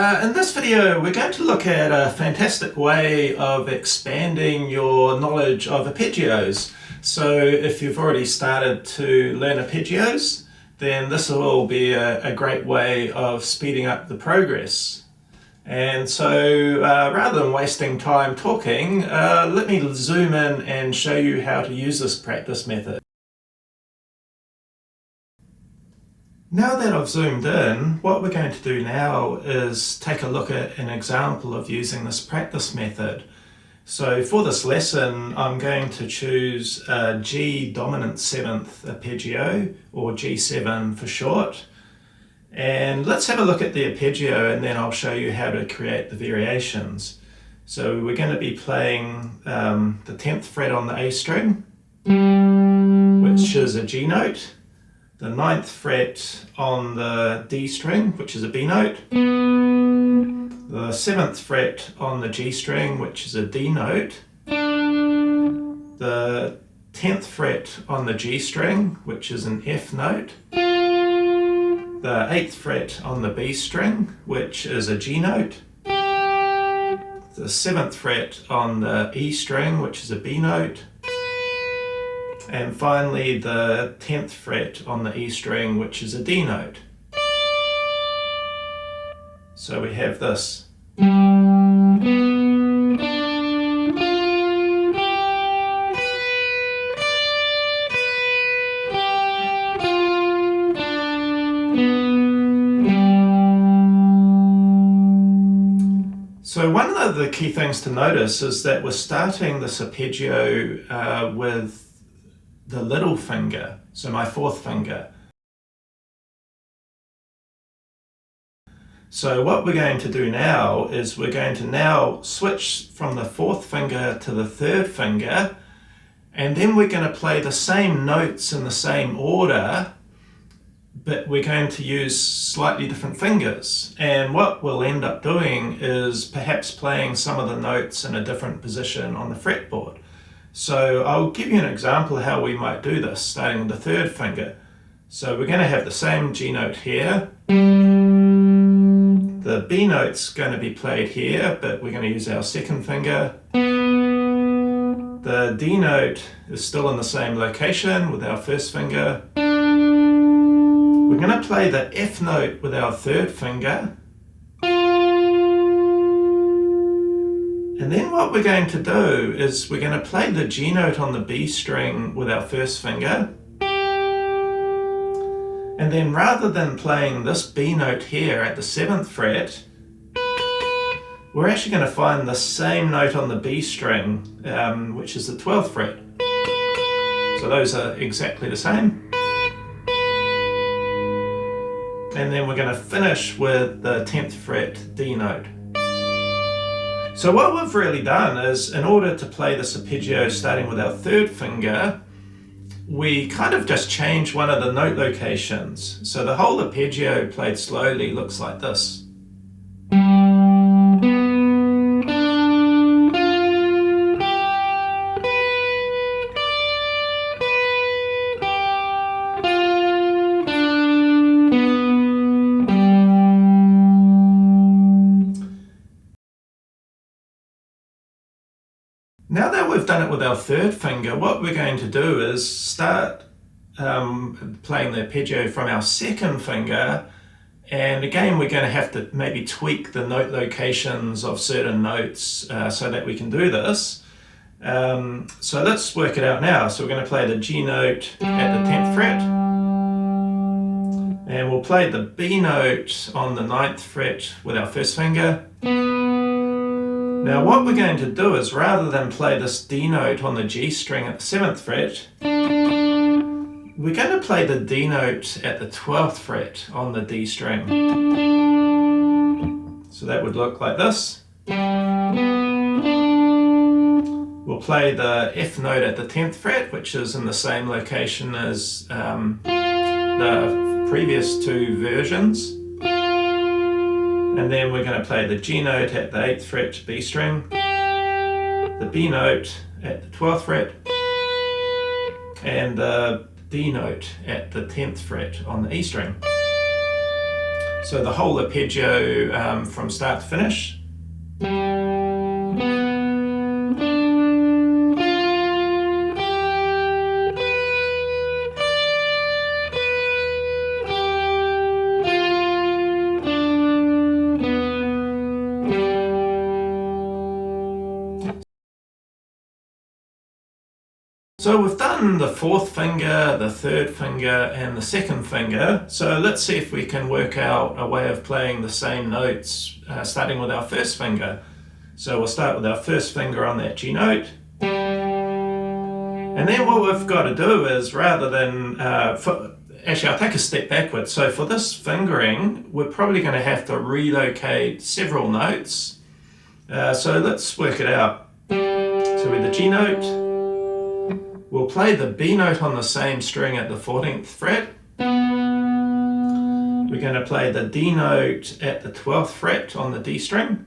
In this video we're going to look at a fantastic way of expanding your knowledge of arpeggios. So if you've already started to learn arpeggios, then this will be a great way of speeding up the progress. And so rather than wasting time talking, let me zoom in and show you how to use this practice method. Now that I've zoomed in, what we're going to do now is take a look at an example of using this practice method. So for this lesson, I'm going to choose a G dominant 7th arpeggio, or G7 for short. And let's have a look at the arpeggio and then I'll show you how to create the variations. So we're going to be playing the 10th fret on the A string, which is a G note. The 9th fret on the D string, which is a B note. The 7th fret on the G string, which is a D note. The 10th fret on the G string, which is an F note. The 8th fret on the B string, which is a G note. The 7th fret on the E string, which is a B note. And finally the 10th fret on the E string, which is a D note. So we have this. So one of the key things to notice is that we're starting this arpeggio with the little finger, so my 4th finger. So what we're going to do now is we're going to now switch from the 4th finger to the 3rd finger, and then we're going to play the same notes in the same order, but we're going to use slightly different fingers. And what we'll end up doing is perhaps playing some of the notes in a different position on the fretboard. So I'll give you an example of how we might do this, starting with the 3rd finger. So we're going to have the same G note here. The B note's going to be played here, but we're going to use our 2nd finger. The D note is still in the same location with our 1st finger. We're going to play the F note with our 3rd finger. And then what we're going to do is we're going to play the G note on the B string with our 1st finger. And then rather than playing this B note here at the 7th fret, we're actually going to find the same note on the B string, which is the 12th fret. So those are exactly the same. And then we're going to finish with the 10th fret D note. So what we've really done is, in order to play this arpeggio starting with our 3rd finger, we kind of just changed one of the note locations. So the whole arpeggio played slowly looks like this. Now that we've done it with our 3rd finger, what we're going to do is start playing the arpeggio from our 2nd finger, and again we're going to have to maybe tweak the note locations of certain notes so that we can do this. So let's work it out now. So we're going to play the G note at the 10th fret, and we'll play the B note on the 9th fret with our 1st finger. Now what we're going to do is, rather than play this D note on the G string at the 7th fret, we're going to play the D note at the 12th fret on the D string. So that would look like this. We'll play the F note at the 10th fret, which is in the same location as the previous 2 versions. And then we're going to play the G note at the 8th fret B string, the B note at the 12th fret, and the D note at the 10th fret on the E string. So the whole arpeggio from start to finish. So we've done the fourth finger, the third finger, and the second finger. So let's see if we can work out a way of playing the same notes, starting with our first finger. So we'll start with our first finger on that G note. And then what we've got to do is, rather than, actually I'll take a step backwards. So for this fingering, we're probably going to have to relocate several notes. So let's work it out. So with the G note, we'll play the B note on the same string at the 14th fret. We're going to play the D note at the 12th fret on the D string.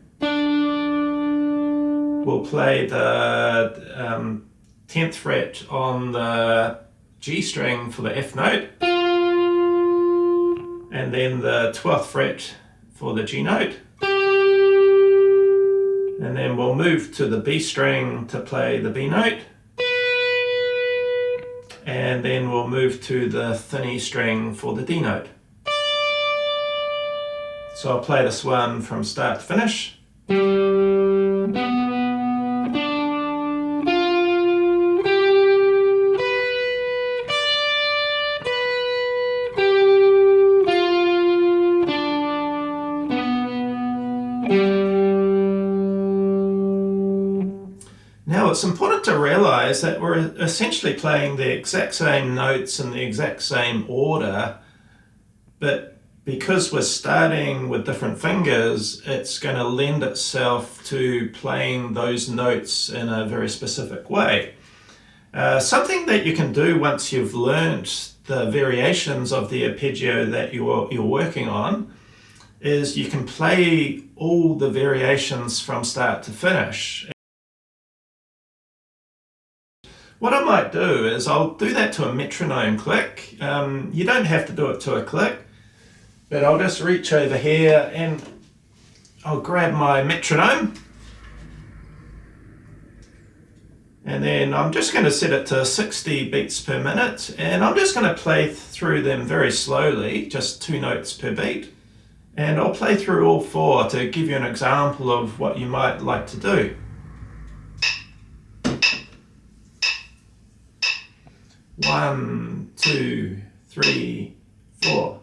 We'll play the 10th fret on the G string for the F note. And then the 12th fret for the G note. And then we'll move to the B string to play the B note. And then we'll move to the thin E string for the D note. So I'll play this one from start to finish. Now it's important to realize that we're essentially playing the exact same notes in the exact same order, but because we're starting with different fingers, it's going to lend itself to playing those notes in a very specific way. Something that you can do once you've learnt the variations of the arpeggio that you're working on is you can play all the variations from start to finish. What I might do is I'll do that to a metronome click. You don't have to do it to a click, but I'll just reach over here and I'll grab my metronome. And then I'm just going to set it to 60 beats per minute, and I'm just going to play through them very slowly, just 2 notes per beat. And I'll play through all 4 to give you an example of what you might like to do. 1, 2, 3, 4.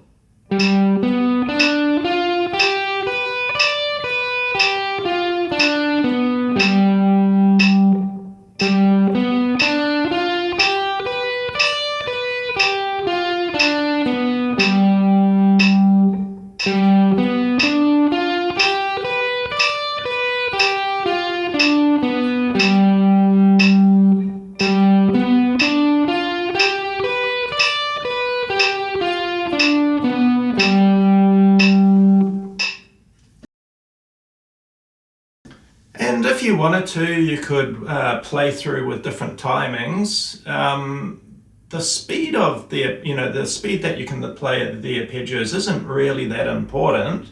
And if you wanted to, you could play through with different timings. The speed of the speed that you can play the arpeggios isn't really that important.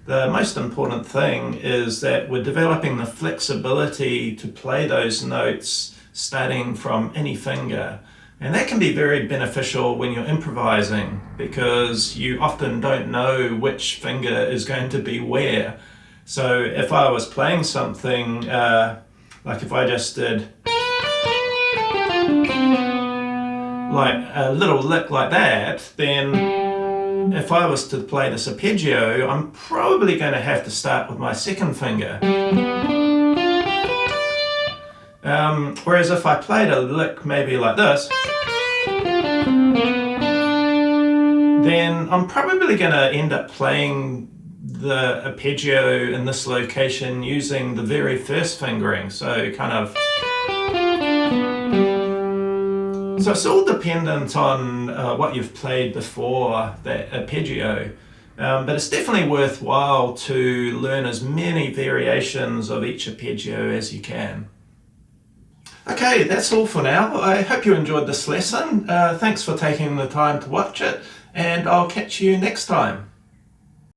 The most important thing is that we're developing the flexibility to play those notes starting from any finger. And that can be very beneficial when you're improvising, because you often don't know which finger is going to be where. So if I was playing something, like if I just did like a little lick like that, then if I was to play this arpeggio, I'm probably going to have to start with my second finger. Whereas if I played a lick maybe like this, then I'm probably going to end up playing the arpeggio in this location using the very first fingering. So kind of, so it's all dependent on what you've played before that arpeggio. But it's definitely worthwhile to learn as many variations of each arpeggio as you can. Okay, that's all for now. I hope you enjoyed this lesson. Thanks for taking the time to watch it, and I'll catch you next time.